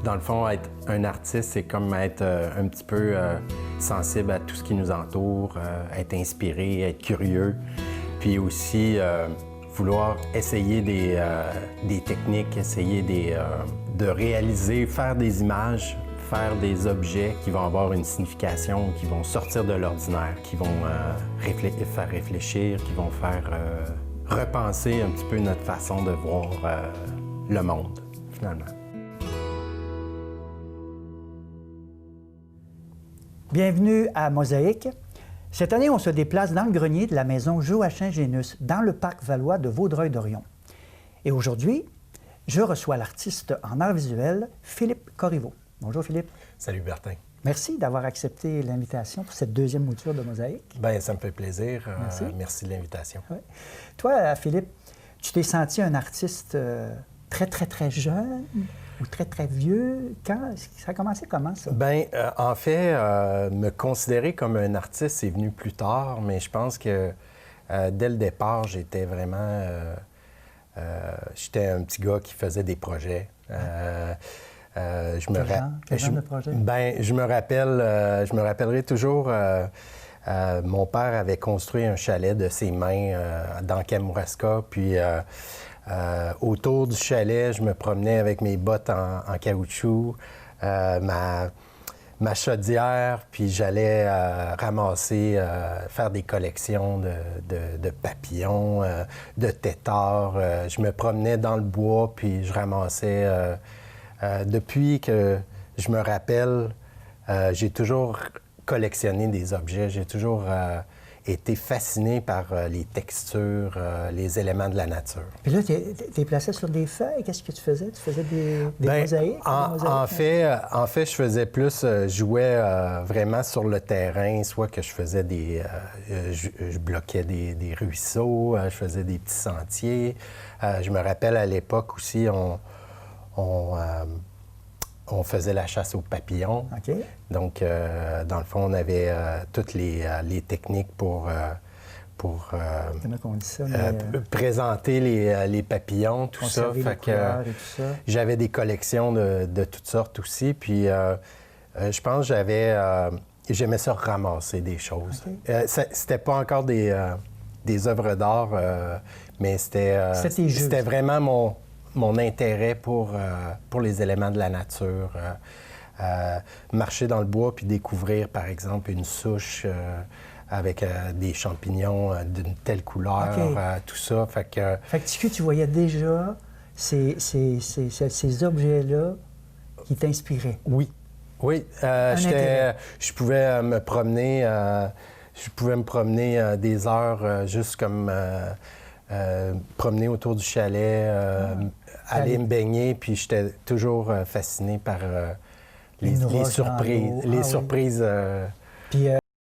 Dans le fond, être un artiste, c'est comme être un petit peu sensible à tout ce qui nous entoure, être inspiré, être curieux, puis aussi vouloir essayer des techniques, essayer de réaliser, faire des images, faire des objets qui vont avoir une signification, qui vont sortir de l'ordinaire, qui vont faire réfléchir, qui vont faire repenser un petit peu notre façon de voir le monde, finalement. Bienvenue à Mosaïque. Cette année, on se déplace dans le grenier de la maison Joachim Génus, dans le parc valois de Vaudreuil-Dorion. Et aujourd'hui, je reçois l'artiste en art visuel, Philippe Corriveau. Bonjour Philippe. Salut Bertin. Merci d'avoir accepté l'invitation pour cette deuxième mouture de Mosaïque. Bien, ça me fait plaisir. Merci. Merci de l'invitation. Ouais. Toi, Philippe, tu t'es senti un artiste très jeune ou très vieux? Quand ça a commencé comment, ça? Bien, en fait, me considérer comme un artiste, c'est venu plus tard, mais je pense que dès le départ, j'étais vraiment... j'étais un petit gars qui faisait des projets. Quel genre de projet? Bien, je me rappellerai toujours... mon père avait construit un chalet de ses mains dans Kamouraska, puis autour du chalet, je me promenais avec mes bottes en caoutchouc, ma chaudière, puis j'allais ramasser, faire des collections de papillons, de têtards. Je me promenais dans le bois, puis je ramassais... depuis que je me rappelle, j'ai toujours collectionné des objets. J'ai toujours été fasciné par les textures, les éléments de la nature. Puis là, tu es placé sur des feuilles. Qu'est-ce que tu faisais? Tu faisais des mosaïques? En fait, je faisais plus, jouais vraiment sur le terrain, soit que je faisais je bloquais des ruisseaux, je faisais des petits sentiers. Je me rappelle à l'époque aussi, on faisait la chasse aux papillons. OK. Donc, dans le fond, on avait toutes les techniques pour comment on dit ça? présenter les papillons, tout ça. Fait que j'avais des collections de toutes sortes aussi. Puis, je pense que j'aimais ça ramasser des choses. Okay. C'était pas encore des œuvres d'art, mais c'était vraiment mon intérêt pour les éléments de la nature. Marcher dans le bois puis découvrir, par exemple, une souche avec des champignons d'une telle couleur, tout ça. Fait que tu voyais déjà ces objets-là qui t'inspiraient? Oui. Oui. Je pouvais me promener... des heures juste comme... promener autour du chalet, aller me baigner, puis j'étais toujours fasciné par les surprises. Puis